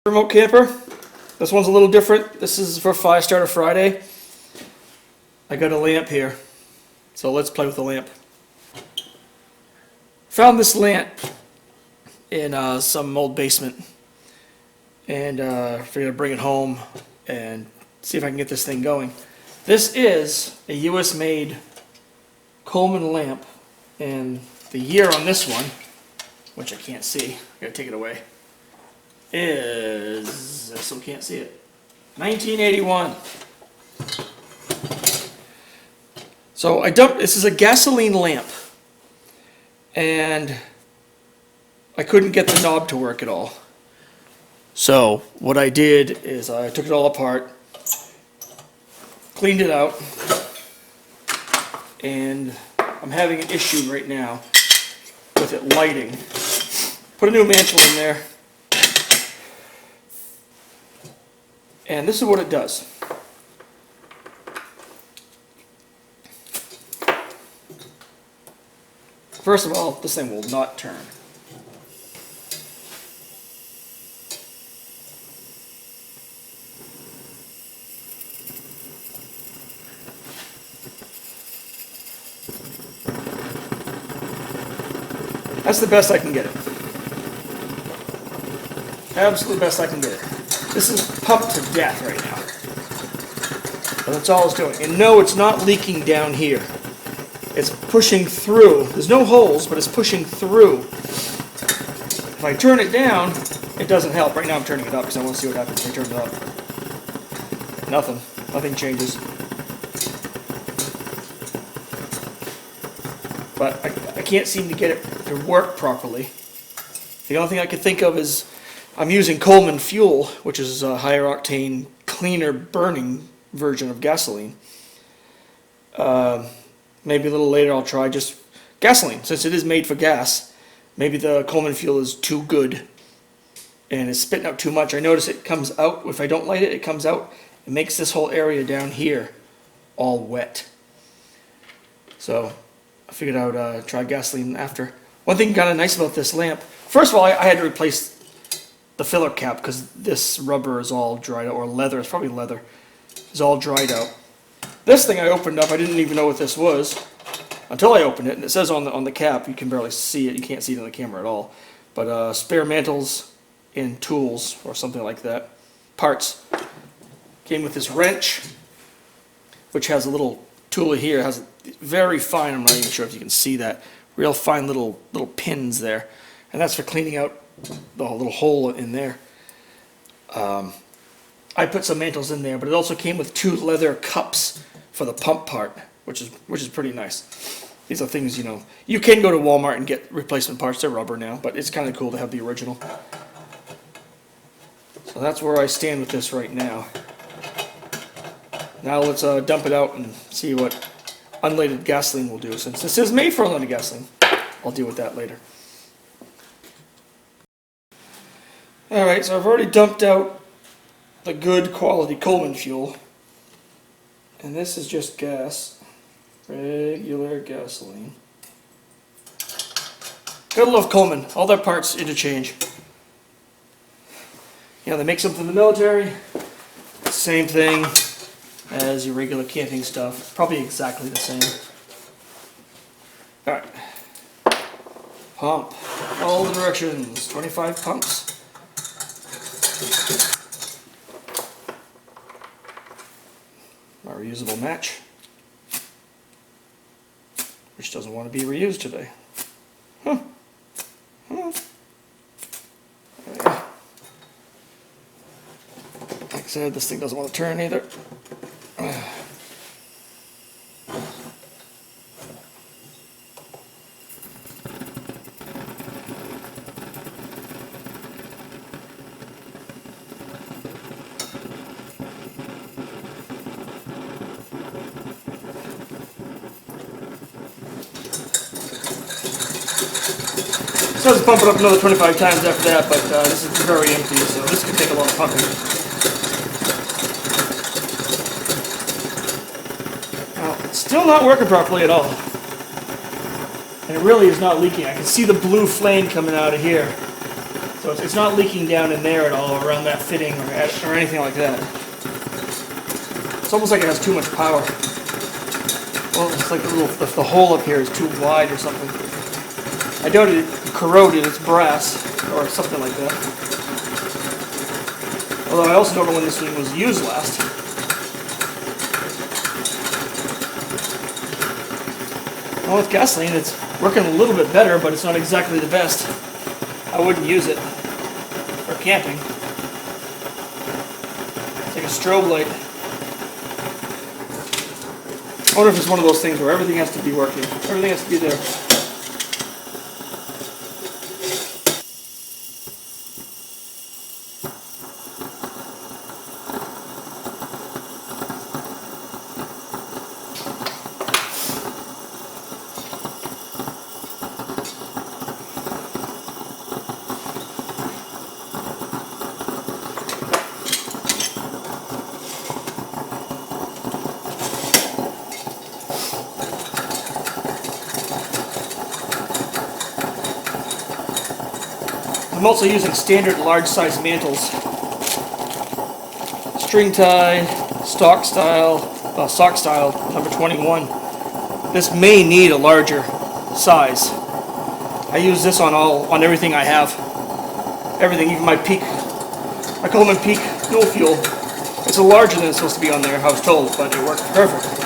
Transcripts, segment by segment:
Remote camper. This one's a little different. This is for Firestarter Friday. I got a lamp here, so let's play with the lamp. Found this lamp in some old basement, and figured I'd bring it home and see if I can get this thing going. This is a US made Coleman lamp, and the year on this one, which I can't see, I gotta take it away, is, I still can't see it, 1981. So this is a gasoline lamp, and I couldn't get the knob to work at all. So what I did is I took it all apart, cleaned it out, and I'm having an issue right now with it lighting. Put a new mantle in there, and this is what it does. First of all, this thing will not turn. That's the best I can get it. Absolute best I can get it. This is pumped to death right now. But that's all it's doing. And no, it's not leaking down here. It's pushing through. There's no holes, but it's pushing through. If I turn it down, it doesn't help. Right now I'm turning it up because I want to see what happens if I turn it up. Nothing. Nothing changes. But I can't seem to get it to work properly. The only thing I can think of is I'm using Coleman fuel, which is a higher octane, cleaner burning version of gasoline. Maybe a little later I'll try just gasoline, since it is made for gas. Maybe the Coleman fuel is too good and it's spitting out too much. I notice it comes out, if I don't light it, it comes out. It makes this whole area down here all wet. So I figured I would try gasoline after. One thing kind of nice about this lamp, first of all, I had to replace the filler cap because this rubber is all dried out, or leather, it's probably leather, is all dried out. This thing I opened up, I didn't even know what this was until I opened it, and it says on the cap, you can barely see it, you can't see it on the camera at all, but spare mantles and tools, or something like that, parts. Came with this wrench, which has a little tool here, it has very fine, I'm not even sure if you can see that, real fine little pins there, and that's for cleaning out the little hole in there. I put some mantles in there, but it also came with 2 leather cups for the pump part, which is pretty nice. These are things, you know, you can go to Walmart and get replacement parts, they're rubber now, but it's kind of cool to have the original. So that's where I stand with this right now. Now let's dump it out and see what unleaded gasoline will do. Since this is made for unleaded gasoline, I'll deal with that later. Alright, so I've already dumped out the good quality Coleman fuel. And this is just gas. Regular gasoline. Gotta love Coleman. All their parts interchange. You know, they make something in the military. Same thing as your regular camping stuff. Probably exactly the same. Alright. Pump. All the directions. 25 pumps. My reusable match, which doesn't want to be reused today. Huh. Huh. Like I said, this thing doesn't want to turn either. So let's pump it up another 25 times after that, but this is very empty, so this could take a lot of pumping. Now, it's still not working properly at all. And it really is not leaking. I can see the blue flame coming out of here. So So it's not leaking down in there at all, around that fitting or anything like that. It's almost like it has too much power. Well, it's like the hole up here is too wide or something. I doubt it corroded, it's brass or something like that. Although I also don't know when this thing was used last. Well, with gasoline, it's working a little bit better, but it's not exactly the best. I wouldn't use it for camping. It's like a strobe light. I wonder if it's one of those things where everything has to be working. Everything has to be there. I'm also using standard large size mantles. String tie, sock style, number 21. This may need a larger size. I use this on everything I have. Everything, even my Coleman Peak dual fuel. It's a larger than it's supposed to be on there, I was told, but it worked perfect.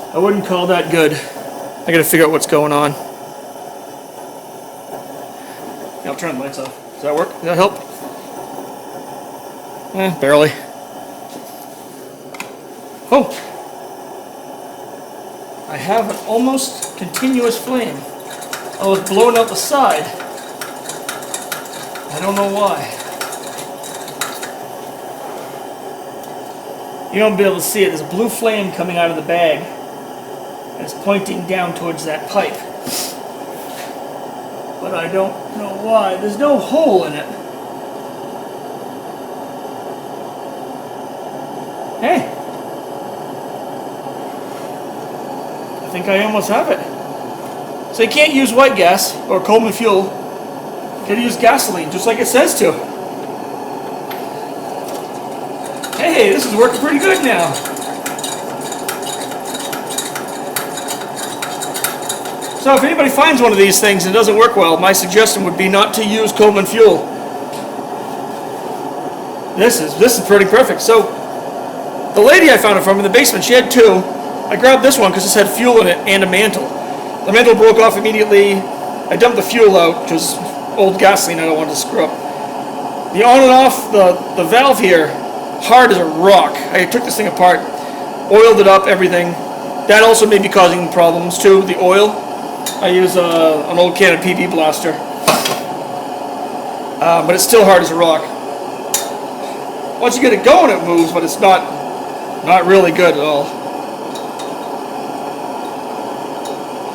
I wouldn't call that good. I gotta figure out what's going on. Yeah, I'll turn the lights off. Does that work? Does that help? Barely. Oh! I have an almost continuous flame. I was blowing out the side. I don't know why. You won't be able to see it. There's a blue flame coming out of the bag. And it's pointing down towards that pipe. But I don't know why. There's no hole in it. Hey! I think I almost have it. So you can't use white gas or Coleman fuel. You gotta use gasoline, just like it says to. Hey, this is working pretty good now. So if anybody finds one of these things and it doesn't work well, my suggestion would be not to use Coleman fuel. This is pretty perfect. So the lady I found it from in the basement, she had two. I grabbed this one because this had fuel in it and a mantle. The mantle broke off immediately. I dumped the fuel out, which was old gasoline I don't want to screw up. The on and off, the valve here, hard as a rock. I took this thing apart, oiled it up, everything. That also may be causing problems too, the oil. I use an old can of PB Blaster, but it's still hard as a rock. Once you get it going, it moves, but it's not really good at all.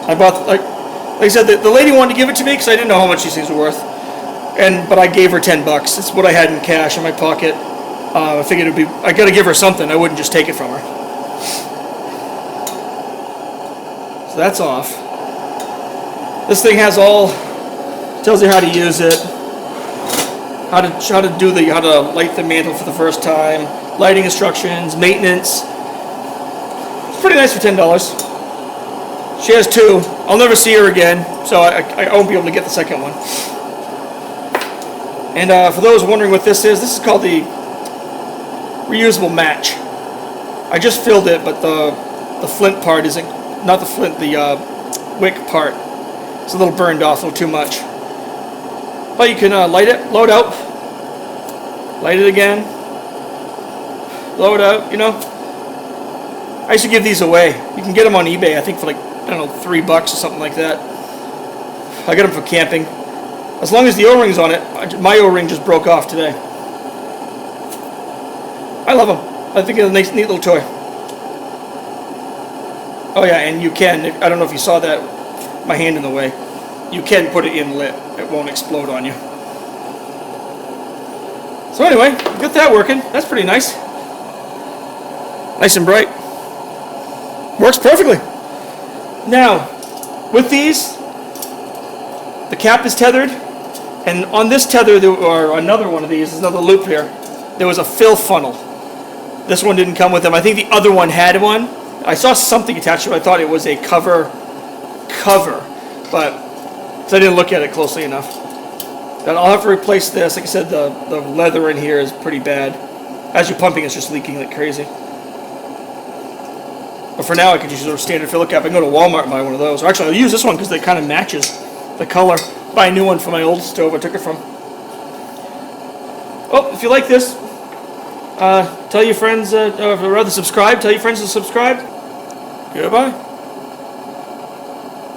I bought, like I said, the lady wanted to give it to me because I didn't know how much these things were worth, but I gave her $10. It's what I had in cash in my pocket. I figured I got to give her something. I wouldn't just take it from her. So that's off. This thing has tells you how to use it, how to light the mantle for the first time, lighting instructions, maintenance. It's pretty nice for $10. She has two. I'll never see her again, so I won't be able to get the second one. And for those wondering what this is called the reusable match. I just filled it, but the flint part isn't, not the flint, the wick part. It's a little burned off, a little too much. But you can light it, load out, light it again, load out, you know. I used to give these away. You can get them on eBay, I think for like, I don't know, $3 or something like that. I got them for camping. As long as the O-ring's on it, my O-ring just broke off today. I love them. I think it's a nice, neat little toy. Oh yeah, and you can, I don't know if you saw that, my hand in the way. You can put it in lit. It won't explode on you. So anyway, got that working. That's pretty nice. Nice and bright. Works perfectly. Now, with these, the cap is tethered, and on this tether, or another one of these, there's another loop here, there was a fill funnel. This one didn't come with them. I think the other one had one. I saw something attached to it. I thought it was a cover, but so I didn't look at it closely enough. Then I'll have to replace this. Like I said, the leather in here is pretty bad. As you're pumping, it's just leaking like crazy. But for now, I could just use a standard filler cap. I can go to Walmart and buy one of those. Or actually, I'll use this one because it kind of matches the color. Buy a new one for my old stove I took it from. Oh, if you like this, tell your friends, or rather subscribe. Tell your friends to subscribe. Goodbye.